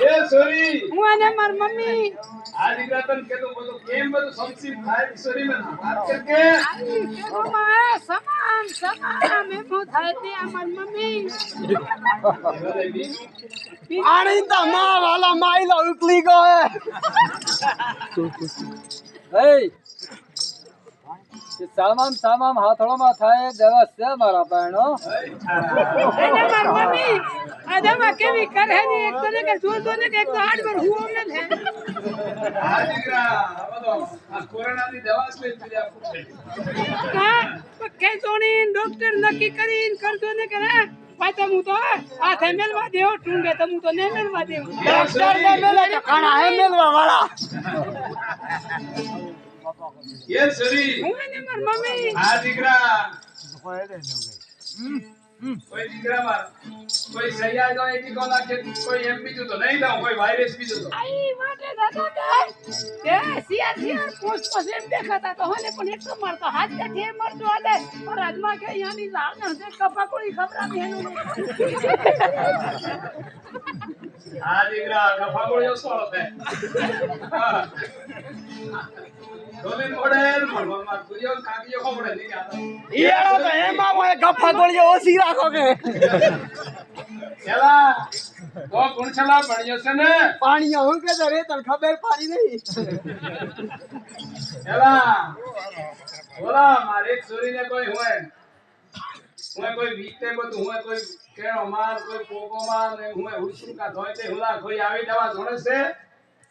એ sorry હું અને માર મમ્મી આ દીકરા તને કેતો બધું કેમ બધું સમસી થાય સોરી મને વાત કરકે આવી કે મમ્મા સમાન સમાન એમ થાય તે અમાર મમ્મી આણી તો માં વાલા માઈલો ઉકલી ગયો હે સામામ સામામ હાથોળમાં થાય દેવા છે મારા બહેનો અને માર મમ્મી આદમા કેવી કરે ની એક તો ને કે જો ને કે એક તો હાડ પર હું અમને છે આ દીકરા બધો આ કોરોનાની દવા લે પીડા પૂછે કા કે જોની ડોક્ટર નક્કી કરીને કરજો ને કે પાછા હું તો આ થઈ મેલવા દેવો ટુંગે તો હું તો ને મેલવા દેવું ડોક્ટર ને મેલે કે ખાણા હે મેલવા વાળા એ સોરી હું અને માર મમ્મી આ દીકરા કોઈ દીકરા માર કોઈ સૈયા જો એકી કો નાખે કોઈ એમ બીજું તો નહીં દઉં કોઈ વાયરસ બીજું તો આઈ માટે દાદા કે સિયા પોસ્ટ પર એમ દેખાતા તો હને પણ એક મારતો હાથ કે ઠે મરતો આલે और આજમાં કે યાની જાણ છે કપાકોળી ખબરામી હેનો આ દીકરા ગફાગોળિયો સોળો તે ડોલી મોડેલ મનમાં કુરિયો કાકીયો ખબડે નહીં આતો ઈયાળો તો એમાં મોય ગફા ગોળીઓ ઓછી રાખો કે ચલા તો કોણ ચલા ભણ્યો છે ને પાણી હું કે રે તને ખબર પાડી નહીં ચલા બોલા મારે એક છોરીને કોઈ હોય કોઈ વીકતે બધું હોય કોઈ કેળો માર કોઈ પોકો માર ને હું હુસું કા ધોય તે હુલા કોઈ આવી દવા જોડે છે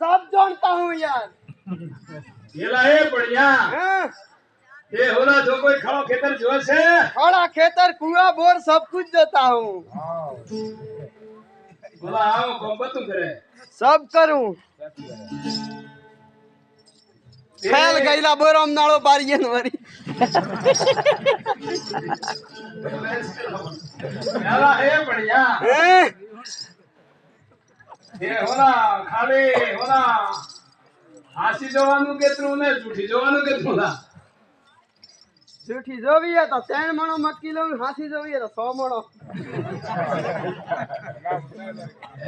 सब जानता हूँ यार એલા એ બઢિયા हाँ? એ હોલા જો કોઈ ખળો ખેતર જોવે છે थोड़ा खेतर कुआं बोर सब कुछ देता हूँ બોલા આવો કોમ બધું કરે सब करूँ फैल गईला बोरम नाळो बारियन वरी એલા એ બઢિયા हैं? એ હોલા ખાલી હોલા હાસી જોવાનું કેટલું ને જૂઠી જોવાનું કેટલું ના झूठी जोवी है तो 3 मणो मक्की लऊं हाथी जोवी है तो 100 मणो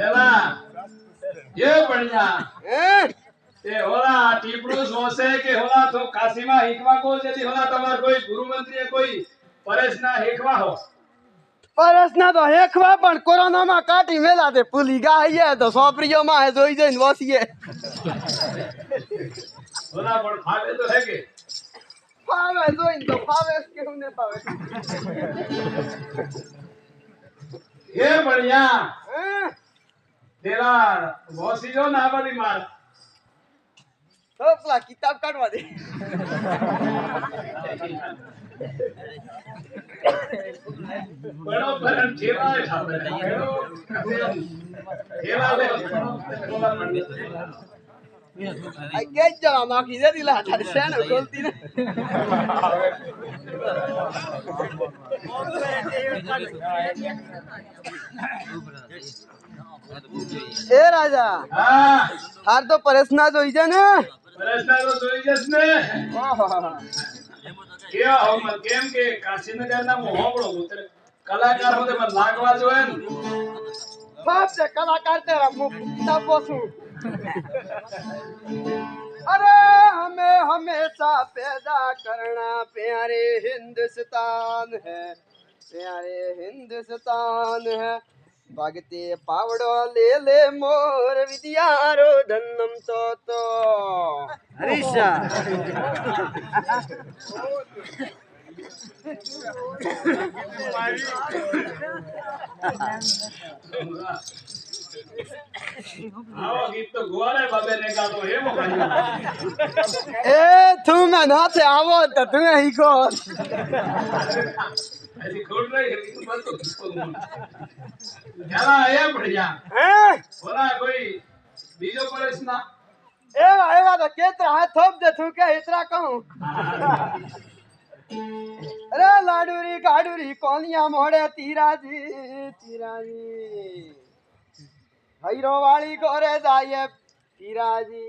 એલા એ બઢિયા हैं? એ હોલા ટીપડું સોસે કે હોલા તો કાશીમાં હીકવા કો જેથી હોલા તમાર કોઈ ગુરુ મંત્રીએ કોઈ પરેશના હીકવા હો परसना तो हेखवा पण कोरोना में काटी मेला ते पुली गाय है तो सोपरियो में है जोई जोई वसीए હોલા પણ ફાવે તો હે કે पावे जोई तो पावे केहू ने पावे એ બઢિયા हैं? તેરા વોસી જો ના વાલી માર तो पला किताब काटवा दे બડો ભરણ જેવા ઠાબે બડો જેવા લે બોલા મંડી आई गेज जरा माखी दे दिला थारे सेन खोलती ने ए राजा હા हार तो परेशना जोई जे ने પરેશના તો જોઈ જસ ને કે હમ કેમ કે કાશીનગર ના મોહબળો ઉતર કલાકાર હોતે પણ લાગવા જોઈએ ને बाप से कलाकार तेरा मुंह किताब बोसू अरे हमें हमेशा पैदा करना प्यारे हिंदुस्तान है भागते पावड़ो ले ले मोर विद्यारो धन्नम तो हरीशा આવો ગીત તો ગોવાળે બાબે ને ગાતો એવો ભાઈ ए तू मैं ना से आवो तो तू ही को ऐसी खोल रही है गीत बंद तो किसको चला ये बढ़िया हैं बोला कोई बीजो परेश ना एवा तो केतरा है थोप दे तू क्या इतना कहूं अरे लाडूरी गाडूरी कोनिया मोड़े तीरा जी हैरो वाली गोरे जाए तीरा जी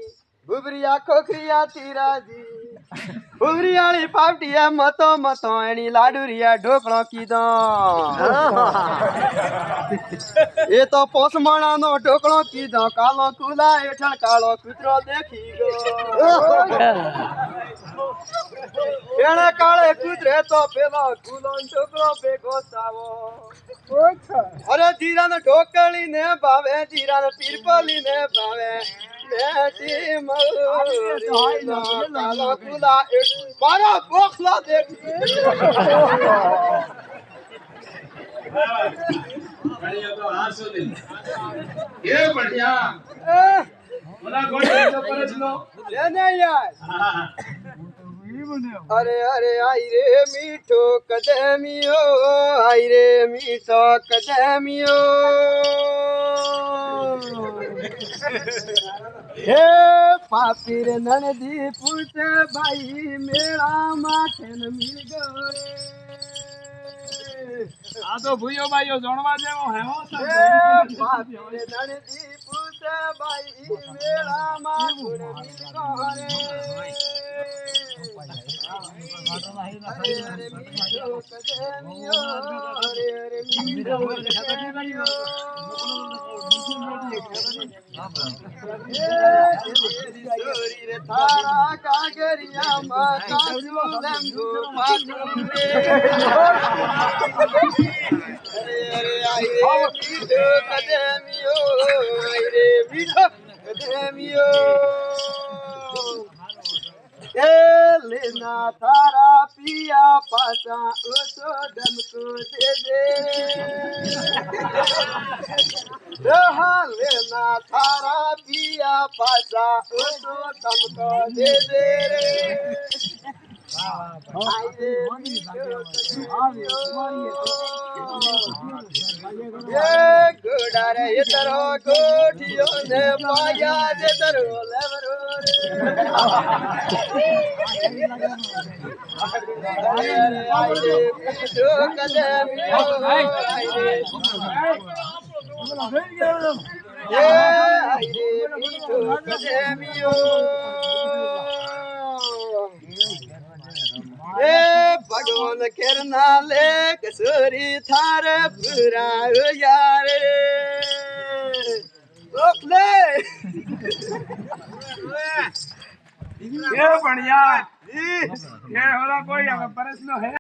बुबरिया खोखरिया तीरा जी ઉવરીયાળી પાવટીયા મતો મતો એની લાડુરિયા ઢોકળો કીધો એ તો પોસમાણાનો ઢોકળો કીધો કાલો કુલા હેઠળ કાળો કૂતરો દેખી ગયો એને કાળે કૂતરે તો પેલો કુલો ઢોકળો ભેગો સાવો અરે જીરાને ઢોકળી ને ભાવે જીરાને પીરપલી ને ભાવે બેટી મયુરી કાલો કુલા મારો બોખલો દેખી ઘણીઓ તો હાસો દે એ બઢિયા ઓલા ગોળે તો પરસનો લેને યાર હા અરે અરે આઈ રે મીઠો કદમિયો આઈ રે મીઠો કદમિયો હે પાપીર નણદી પૂછે ભાઈ મેળામાં કેન મિલ ગયો આ તો ભૂયો બાયો જણવા જેવો હે હો હે પાપીર નણદી પૂછે ભાઈ મેળામાં કોણ મિલ ગયો અરે અરે મીઠો કદમિયો અરે અરે મીઠો કદમિયો ચોરી રે તારા કાગરિયા માં કાચું લેમ્બુ પાછું રે અરે અરે આઈ રે મીઠો કદમિયો આઈ રે મીઠો કદમિયો એ લેના તારા પિયા પાછા ઓછો ડમકો દેજે હા લેના તારા પિયા પાછા ઓછો ડમકો દેજે રે ઘોડા રે તરો કોઠિયો ને પાયા રે તરો લેવરો ભગવાન કેરના લે કસોરી થારે પૂરા યાર ઓકલે એ બઢિયા એ હોલા કોઈ હવે પરસનો હે